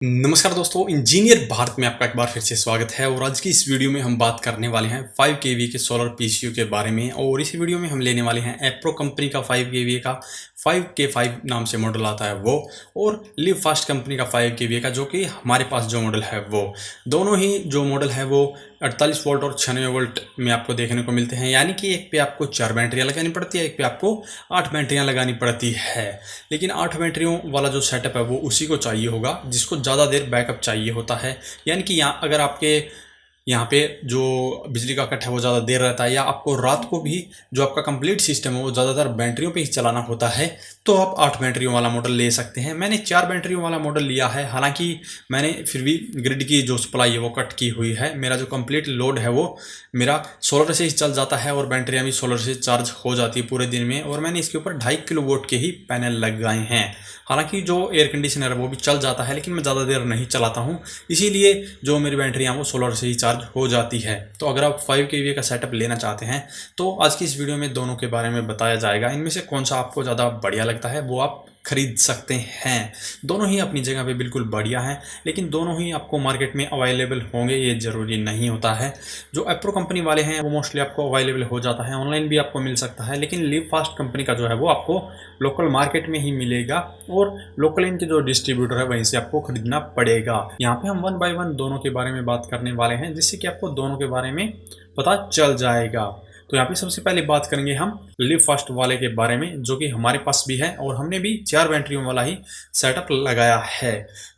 नमस्कार दोस्तों, इंजीनियर भारत में आपका एक बार फिर से स्वागत है। और आज की इस वीडियो में हम बात करने वाले हैं 5 केवीए के सोलर पीसीयू के बारे में। और इस वीडियो में हम लेने वाले हैं एप्रो कंपनी का 5 केवीए का 5K5 नाम से मॉडल आता है वो, और लिव फास्ट कंपनी का 5 केवीए का जो कि हमारे पास जो मॉडल है वो। दोनों ही जो मॉडल है वो 48 वोल्ट और 96 वोल्ट में आपको देखने को मिलते हैं, यानी कि एक पे आपको 4 बैटरियाँ लगानी पड़ती है, एक पे आपको 8 बैटरियाँ लगानी पड़ती है। लेकिन 8 बैटरियों वाला जो सेटअप है वो उसी को चाहिए होगा जिसको ज़्यादा देर बैकअप चाहिए होता है। यानी कि यहाँ अगर आपके यहाँ पे जो बिजली का कट है वो ज़्यादा देर रहता है, या आपको रात को भी जो आपका कंप्लीट सिस्टम है वो ज़्यादातर बैटरियों पे ही चलाना होता है, तो आप 8 बैटरियों वाला मॉडल ले सकते हैं। मैंने 4 बैटरियों वाला मॉडल लिया है, हालांकि मैंने फिर भी ग्रिड की जो सप्लाई है वो कट की हुई है। मेरा जो कंप्लीट लोड है वो मेरा सोलर से ही चल जाता है और बैटरियाँ भी सोलर से चार्ज हो जाती है पूरे दिन में। और मैंने इसके ऊपर 2.5 किलोवाट के ही पैनल लगाए हैं। हालांकि जो एयर कंडीशनर है वो भी चल जाता है, लेकिन मैं ज़्यादा देर नहीं चलाता हूँ, इसीलिए जो मेरी बैटरियाँ वो सोलर से ही चार्ज हो जाती है। तो अगर आप 5 केवीए का सेटअप लेना चाहते हैं तो आज की इस वीडियो में दोनों के बारे में बताया जाएगा। इनमें से कौन सा आपको ज़्यादा बढ़िया लगता है वो आप खरीद सकते हैं। दोनों ही अपनी जगह पे बिल्कुल बढ़िया हैं, लेकिन दोनों ही आपको मार्केट में अवेलेबल होंगे ये ज़रूरी नहीं होता है। जो एप्रो कंपनी वाले हैं वो मोस्टली आपको अवेलेबल हो जाता है, ऑनलाइन भी आपको मिल सकता है, लेकिन लिव फास्ट कंपनी का जो है वो आपको लोकल मार्केट में ही मिलेगा, और लोकल इनके जो डिस्ट्रीब्यूटर है वहीं से आपको खरीदना पड़ेगा। यहाँ पे हम 1 बाय 1 दोनों के बारे में बात करने वाले हैं, जिससे कि आपको दोनों के बारे में पता चल जाएगा। तो यहाँ पे सबसे पहले बात करेंगे हम लिव फास्ट वाले के बारे में, जो कि हमारे पास भी है और हमने भी 4 बैटरियों वाला ही सेटअप लगाया है।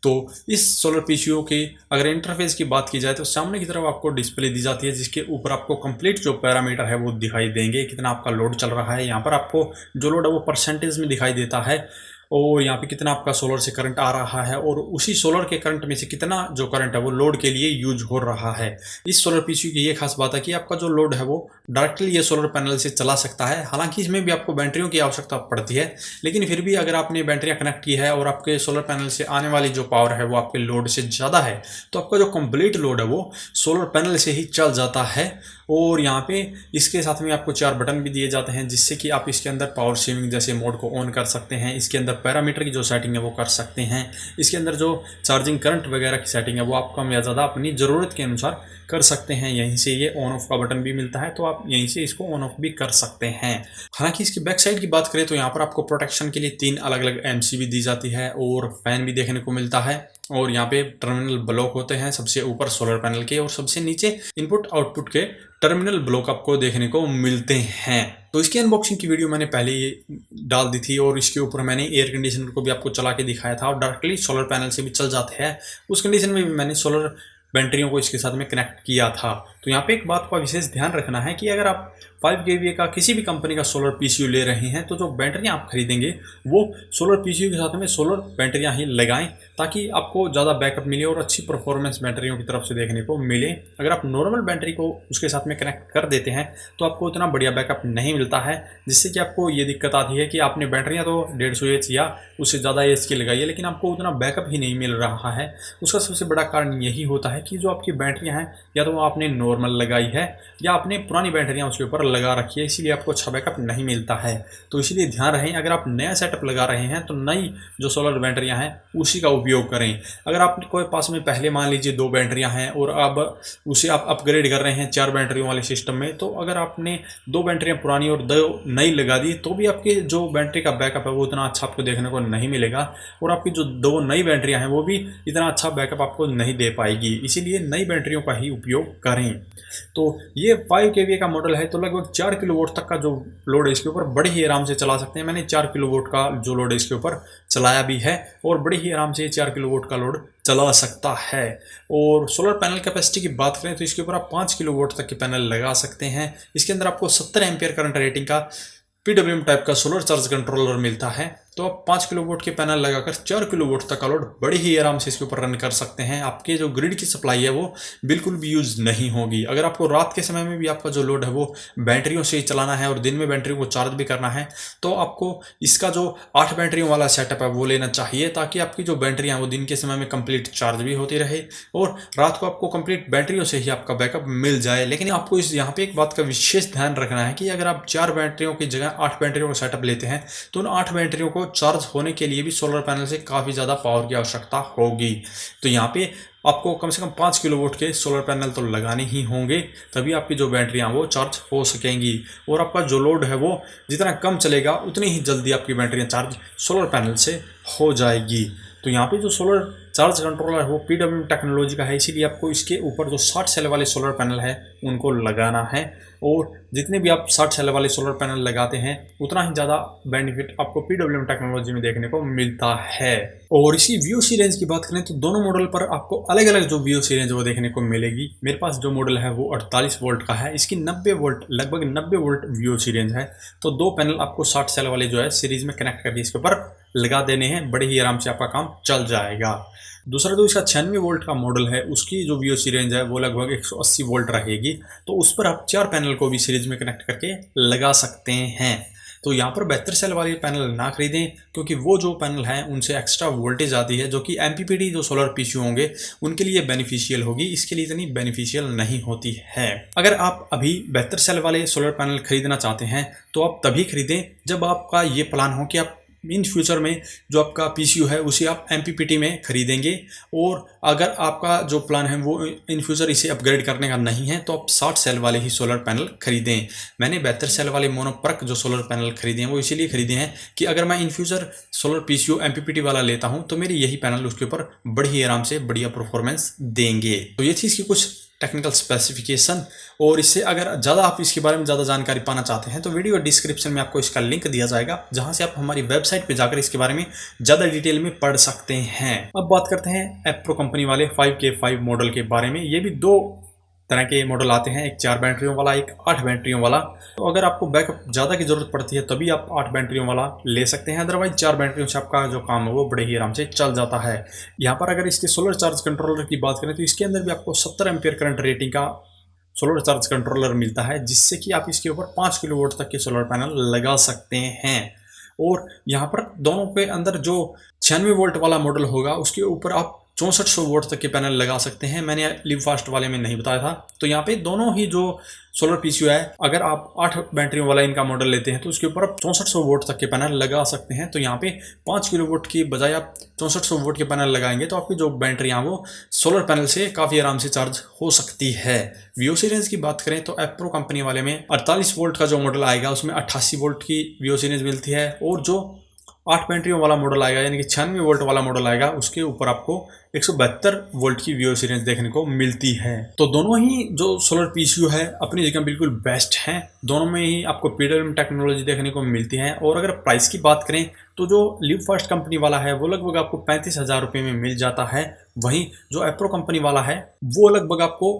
तो इस सोलर पीसीयू की अगर इंटरफेस की बात की जाए तो सामने की तरफ आपको डिस्प्ले दी जाती है, जिसके ऊपर आपको कंप्लीट जो पैरामीटर है वो दिखाई देंगे, कितना आपका लोड चल रहा है। यहाँ पर आपको जो लोड है वो परसेंटेज में दिखाई देता है, और यहाँ पे कितना आपका सोलर से करंट आ रहा है, और उसी सोलर के करंट में से कितना जो करंट है वो लोड के लिए यूज हो रहा है। इस सोलर पीसीयू की ये खास बात है कि आपका जो लोड है वो डायरेक्टली ये सोलर पैनल से चला सकता है। हालांकि इसमें भी आपको बैटरियों की आवश्यकता पड़ती है, लेकिन फिर भी अगर आपने बैटरियाँ कनेक्ट की है और आपके सोलर पैनल से आने वाली जो पावर है वो आपके लोड से ज़्यादा है, तो आपका जो कंप्लीट लोड है वो सोलर पैनल से ही चल जाता है। और यहाँ पे इसके साथ में आपको 4 बटन भी दिए जाते हैं, जिससे कि आप इसके अंदर पावर सेविंग जैसे मोड को ऑन कर सकते हैं। इसके अंदर पैरामीटर की जो सेटिंग है वो कर सकते हैं। इसके अंदर जो चार्जिंग करंट वगैरह की सेटिंग है वो आप कम या ज़्यादा अपनी ज़रूरत के अनुसार कर सकते हैं। यहीं से ये ऑन ऑफ का बटन भी मिलता है, तो आप यहीं से इसको ऑन ऑफ भी कर सकते हैं। हालांकि इसकी बैक साइड की बात करें तो यहाँ पर आपको प्रोटेक्शन के लिए 3 अलग अलग एमसीबी दी जाती है, और फैन भी देखने को मिलता है। और यहाँ पे टर्मिनल ब्लॉक होते हैं, सबसे ऊपर सोलर पैनल के और सबसे नीचे इनपुट आउटपुट के टर्मिनल ब्लॉक आपको देखने को मिलते हैं। तो इसकी अनबॉक्सिंग की वीडियो मैंने पहले ही डाल दी थी, और इसके ऊपर मैंने एयर कंडीशनर को भी आपको चला के दिखाया था, और डायरेक्टली सोलर पैनल से भी चल जाते हैं। उस कंडीशन में भी मैंने सोलर बैटरियों को इसके साथ में कनेक्ट किया था। तो यहाँ पे एक बात का विशेष ध्यान रखना है कि अगर आप 5 केवीए का किसी भी कंपनी का सोलर पीसीयू ले रहे हैं, तो जो बैटरियाँ आप खरीदेंगे वो सोलर पीसीयू के साथ में सोलर बैटरियाँ ही लगाएं, ताकि आपको ज़्यादा बैकअप मिले और अच्छी परफॉर्मेंस बैटरियों की तरफ से देखने को मिले। अगर आप नॉर्मल बैटरी को उसके साथ में कनेक्ट कर देते हैं तो आपको उतना बढ़िया बैकअप नहीं मिलता है, जिससे कि आपको ये दिक्कत आती है कि आपने बैटरियाँ तो 150 एच या उससे ज़्यादा एच की लगाई है, लेकिन आपको उतना बैकअप ही नहीं मिल रहा है। उसका सबसे बड़ा कारण यही होता है कि जो आपकी बैटरियाँ हैं, या तो आपने नॉर्मल लगाई है या आपने पुरानी बैटरियाँ उसके ऊपर लगा रखी है, इसीलिए आपको अच्छा बैकअप नहीं मिलता है। तो इसीलिए ध्यान रखें, अगर आप नया सेटअप लगा रहे हैं तो नई जो सोलर बैटरियाँ हैं उसी का उपयोग करें। अगर आपके पास में पहले मान लीजिए 2 बैटरियाँ हैं और अब उसे आप अपग्रेड कर रहे हैं 4 बैटरियों वाले सिस्टम में, तो अगर आपने 2 बैटरियाँ पुरानी और 2 नई लगा दी तो भी आपके जो बैटरी का बैकअप है वो उतना अच्छा आपको देखने को नहीं मिलेगा, और आपकी जो 2 नई बैटरियाँ हैं वो भी इतना अच्छा बैकअप आपको नहीं दे पाएगी। इसीलिए नई बैटरियों का ही उपयोग करें। तो ये 5 केवीए का मॉडल है, तो लगभग 4 किलोवाट तक का जो लोड है इसके ऊपर बड़े ही आराम से चला सकते हैं। मैंने 4 किलोवाट का जो लोड है इसके ऊपर चलाया भी है, और बड़े ही आराम से 4 किलोवाट का लोड चला सकता है। और सोलर पैनल कैपेसिटी की बात करें तो इसके ऊपर आप 5 किलोवाट तक के पैनल लगा सकते हैं। इसके अंदर आपको 70 एम्पियर करंट रेटिंग का पीडब्ल्यूएम टाइप का सोलर चार्ज कंट्रोलर मिलता है। तो आप 5 किलोवाट के पैनल लगाकर 4 किलोवाट तक का लोड बड़े ही आराम से इसके ऊपर रन कर सकते हैं। आपके जो ग्रिड की सप्लाई है वो बिल्कुल भी यूज नहीं होगी। अगर आपको रात के समय में भी आपका जो लोड है वो बैटरियों से ही चलाना है और दिन में बैटरियों को चार्ज भी करना है, तो आपको इसका जो 8 बैटरियों वाला सेटअप है वो लेना चाहिए, ताकि आपकी जो बैटरियाँ हैं वो दिन के समय में कंप्लीट चार्ज भी होती रहे और रात को आपको कंप्लीट बैटरियों से ही आपका बैकअप मिल जाए। लेकिन आपको इस यहाँ पे एक बात का विशेष ध्यान रखना है कि अगर आप 4 बैटरियों की जगह 8 बैटरियों का सेटअप लेते हैं तो उन 8 बैटरियों को चार्ज होने के लिए भी सोलर पैनल से काफ़ी ज़्यादा पावर की आवश्यकता होगी। तो यहाँ पे आपको कम से कम 5 किलोवाट के सोलर पैनल तो लगाने ही होंगे, तभी आपकी जो बैटरियाँ वो चार्ज हो सकेंगी। और आपका जो लोड है वो जितना कम चलेगा उतनी ही जल्दी आपकी बैटरियाँ चार्ज सोलर पैनल से हो जाएगी। तो यहाँ पे जो सोलर चार्ज कंट्रोलर है वो PWM टेक्नोलॉजी का है, इसीलिए आपको इसके ऊपर जो 60 सेल वाले सोलर पैनल है उनको लगाना है। और जितने भी आप 60 सेल वाले सोलर पैनल लगाते हैं उतना ही ज़्यादा बेनिफिट आपको PWM टेक्नोलॉजी में देखने को मिलता है। और इसी VOC रेंज की बात करें तो दोनों मॉडल पर आपको अलग अलग जो VOC रेंज वो देखने को मिलेगी। मेरे पास जो मॉडल है वो 48 वोल्ट का है, इसकी 90 वोल्ट लगभग 90 वोल्ट VOC रेंज है। तो 2 पैनल आपको 60 सेल वाले जो है सीरीज में कनेक्ट करके इसके ऊपर लगा देने हैं, बड़े ही आराम से आपका काम चल जाएगा। दूसरा जो इसका 96 वोल्ट का मॉडल है उसकी जो VOC रेंज है वो लगभग 180 वोल्ट रहेगी। तो उस पर आप 4 पैनल को भी सीरीज में कनेक्ट करके लगा सकते हैं। तो यहाँ पर 72 सेल वाले पैनल ना खरीदें, क्योंकि वो जो पैनल हैं उनसे एक्स्ट्रा वोल्टेज आती है जो कि MPPT जो सोलर PCU होंगे उनके लिए बेनिफिशियल होगी, इसके लिए इतनी बेनिफिशियल नहीं होती है। अगर आप अभी 72 सेल वाले सोलर पैनल खरीदना चाहते हैं तो आप तभी खरीदें जब आपका ये प्लान हो कि आप इन फ्यूचर में जो आपका PCU है उसे आप MPPT में खरीदेंगे। और अगर आपका जो प्लान है वो इन फ्यूचर इसे अपग्रेड करने का नहीं है तो आप 60 सेल वाले ही सोलर पैनल खरीदें। मैंने 72 सेल वाले मोनोपर्क जो सोलर पैनल खरीदे हैं वो इसीलिए खरीदे हैं कि अगर मैं in future solar PCU MPPT वाला लेता हूं तो मेरे यही पैनल उसके ऊपर बड़ी आराम से बढ़िया परफॉर्मेंस देंगे। तो ये थी इसकी कुछ टेक्निकल स्पेसिफिकेशन। और इससे अगर ज़्यादा आप इसके बारे में ज़्यादा जानकारी पाना चाहते हैं तो वीडियो डिस्क्रिप्शन में आपको इसका लिंक दिया जाएगा, जहां से आप हमारी वेबसाइट पे जाकर इसके बारे में ज़्यादा डिटेल में पढ़ सकते हैं। अब बात करते हैं एप्रो कंपनी वाले 5K5 मॉडल के बारे में। ये भी 2 तरह के मॉडल आते हैं, एक 4 बैटरियों वाला, एक 8 बैटरियों वाला। तो अगर आपको बैकअप ज़्यादा की ज़रूरत पड़ती है तभी आप 8 बैटरियों वाला ले सकते हैं, अदरवाइज 4 बैटरियों से आपका जो काम है वो बड़े ही आराम से चल जाता है। यहाँ पर अगर इसके सोलर चार्ज कंट्रोलर की बात करें तो इसके अंदर भी आपको 70 एम्पियर करंट रेटिंग का सोलर चार्ज कंट्रोलर मिलता है, जिससे कि आप इसके ऊपर 5 किलोवाट तक के सोलर पैनल लगा सकते हैं। और यहाँ पर दोनों के अंदर जो 96 वोल्ट वाला मॉडल होगा उसके ऊपर आप 6400 वोल्ट तक के पैनल लगा सकते हैं। मैंने लिव फास्ट वाले में नहीं बताया था। तो यहाँ पे दोनों ही जो सोलर PCU है, अगर आप 8 बैटरियों वाला इनका मॉडल लेते हैं तो उसके ऊपर आप 6400 वोल्ट तक के पैनल लगा सकते हैं। तो यहाँ पे 5 किलोवाट की बजाय आप 6400 वोल्ट के पैनल लगाएंगे तो आपकी जो बैटरियाँ वो सोलर पैनल से काफ़ी आराम से चार्ज हो सकती है। VOC रेंज की बात करें तो एप्रो कंपनी वाले में 48 वोल्ट का जो मॉडल आएगा उसमें 88 वोल्ट की VOC रेंज मिलती है। और जो 8 बैटरियों वाला मॉडल आएगा यानी कि 96 वोल्ट वाला मॉडल आएगा उसके ऊपर आपको 172 वोल्ट की VOC रेंज देखने को मिलती है। तो दोनों ही जो सोलर PCU है अपनी जगह बिल्कुल बेस्ट हैं। दोनों में ही आपको PWM टेक्नोलॉजी देखने को मिलती है। और अगर प्राइस की बात करें तो जो लिव फास्ट कंपनी वाला है वो लगभग आपको 35,000 रुपये में मिल जाता है। वहीं जो एप्रो कंपनी वाला है वो लगभग आपको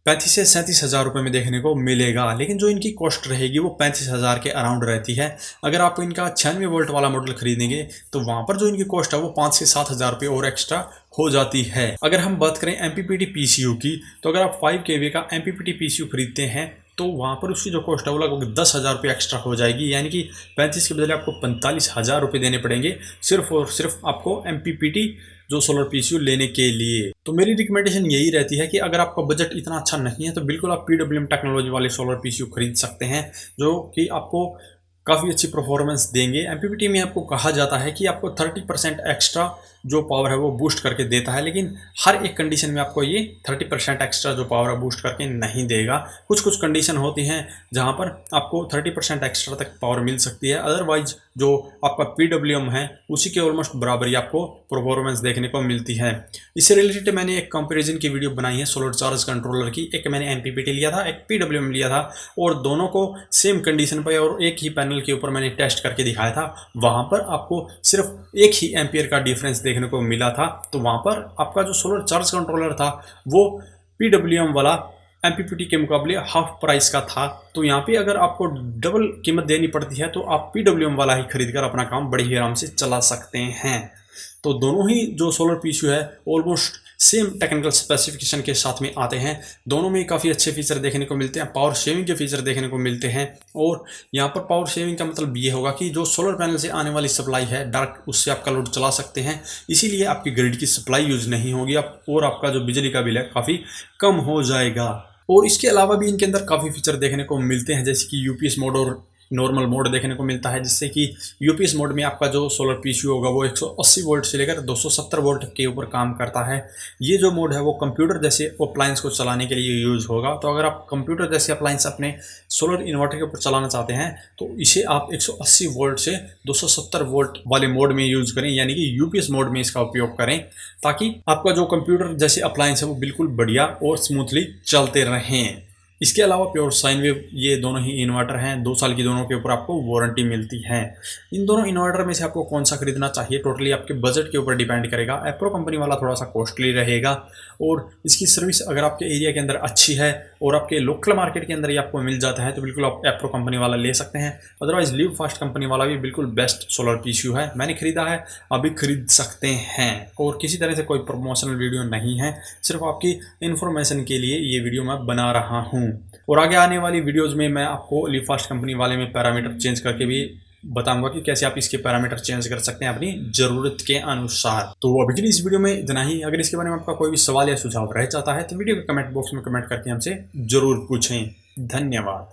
35 से 37,000 रुपये में देखने को मिलेगा। लेकिन जो इनकी कॉस्ट रहेगी वो 35,000 के अराउंड रहती है। अगर आप इनका 96 वोल्ट वाला मॉडल खरीदेंगे तो वहाँ पर जो इनकी कॉस्ट है वो 5 से 7,000 रुपये और एक्स्ट्रा हो जाती है। अगर हम बात करें MPPT PCU की तो अगर आप 5 kV का MPPT PCU खरीदते हैं तो वहाँ पर उसकी जो कॉस्ट है वो लगभग 10,000 रुपये एक्स्ट्रा हो जाएगी, यानी कि 35 के बदले आपको 45,000 रुपये देने पड़ेंगे सिर्फ और सिर्फ आपको MPPT जो सोलर PCU लेने के लिए। तो मेरी रिकमेंडेशन यही रहती है कि अगर आपका बजट इतना अच्छा नहीं है तो बिल्कुल आप PWM टेक्नोलॉजी वाले सोलर PCU खरीद सकते हैं, जो कि आपको काफ़ी अच्छी परफॉर्मेंस देंगे। MPPT में आपको कहा जाता है कि आपको 30% एक्स्ट्रा जो पावर है वो बूस्ट करके देता है, लेकिन हर एक कंडीशन में आपको ये 30% एक्स्ट्रा जो पावर है बूस्ट करके नहीं देगा। कुछ कुछ कंडीशन होती हैं जहां पर आपको 30% एक्स्ट्रा तक पावर मिल सकती है, अदरवाइज जो आपका PWM है उसी के ऑलमोस्ट बराबर ही आपको परफॉर्मेंस देखने को मिलती है। इससे रिलेटेड मैंने एक कंपेरिजन की वीडियो बनाई है सोलर चार्ज कंट्रोलर की। एक मैंने MPPT लिया था, एक PWM लिया था, और दोनों को सेम कंडीशन पर और एक ही पैनल के ऊपर मैंने टेस्ट करके दिखाया था। वहाँ पर आपको सिर्फ एक ही एम्पियर का डिफरेंस देखने को मिला था। तो वहाँ पर आपका जो सोलर चार्ज कंट्रोलर था वो PWM वाला MPPT के मुकाबले हाफ प्राइस का था। तो यहाँ पे अगर आपको डबल कीमत देनी पड़ती है तो आप PWM वाला ही खरीदकर अपना काम बड़े ही आराम से चला सकते हैं। तो दोनों ही जो सोलर PCU है ऑलमोस्ट सेम टेक्निकल स्पेसिफिकेशन के साथ में आते हैं। दोनों में काफ़ी अच्छे फीचर देखने को मिलते हैं, पावर शेविंग के फीचर देखने को मिलते हैं। और यहाँ पर पावर शेविंग का मतलब ये होगा कि जो सोलर पैनल से आने वाली सप्लाई है डायरेक्ट उससे आपका लोड चला सकते हैं, इसीलिए आपकी ग्रिड की सप्लाई यूज नहीं होगी और आपका जो बिजली का बिल है काफ़ी कम हो जाएगा। और इसके अलावा भी इनके अंदर काफ़ी फीचर देखने को मिलते हैं, जैसे कि UPS मोड और नॉर्मल मोड देखने को मिलता है, जिससे कि यूपीएस मोड में आपका जो सोलर पीसीयू होगा वो 180 वोल्ट से लेकर 270 वोल्ट के ऊपर काम करता है। ये जो मोड है वो कंप्यूटर जैसे अप्लायंस को चलाने के लिए यूज़ होगा। तो अगर आप कंप्यूटर जैसे अप्लायंस अपने सोलर इन्वर्टर के ऊपर चलाना चाहते हैं तो इसे आप 180 वोल्ट से 270 वोल्ट वाले मोड में यूज़ करें, यानी कि यूपीएस मोड में इसका उपयोग करें, ताकि आपका जो कंप्यूटर जैसे अप्लायंस है वो बिल्कुल बढ़िया और स्मूथली चलते रहें। इसके अलावा प्योर साइन वेव ये दोनों ही इन्वर्टर हैं, 2 साल की दोनों के ऊपर आपको वारंटी मिलती है। इन दोनों इन्वर्टर में से आपको कौन सा खरीदना चाहिए टोटली आपके बजट के ऊपर डिपेंड करेगा। एप्रो कंपनी वाला थोड़ा सा कॉस्टली रहेगा और इसकी सर्विस अगर आपके एरिया के अंदर अच्छी है और आपके लोकल मार्केट के अंदर ही आपको मिल जाता है तो बिल्कुल आप एप्रो कंपनी वाला ले सकते हैं। अदरवाइज लिव फास्ट कंपनी वाला भी बिल्कुल बेस्ट सोलर पीसीयू है, मैंने खरीदा है, अभी खरीद सकते हैं। और किसी तरह से कोई प्रमोशनल वीडियो नहीं है, सिर्फ आपकी इन्फॉर्मेशन के लिए ये वीडियो मैं बना रहा हूँ। और आगे आने वाली वीडियोज़ में मैं आपको लिव फास्ट कंपनी वाले में पैरामीटर चेंज करके भी बताऊंगा कि कैसे आप इसके पैरामीटर चेंज कर सकते हैं अपनी ज़रूरत के अनुसार। तो अभी के लिए इस वीडियो में इतना ही। अगर इसके बारे में आपका कोई भी सवाल या सुझाव रह जाता है तो वीडियो के कमेंट बॉक्स में कमेंट करके हमसे ज़रूर पूछें। धन्यवाद।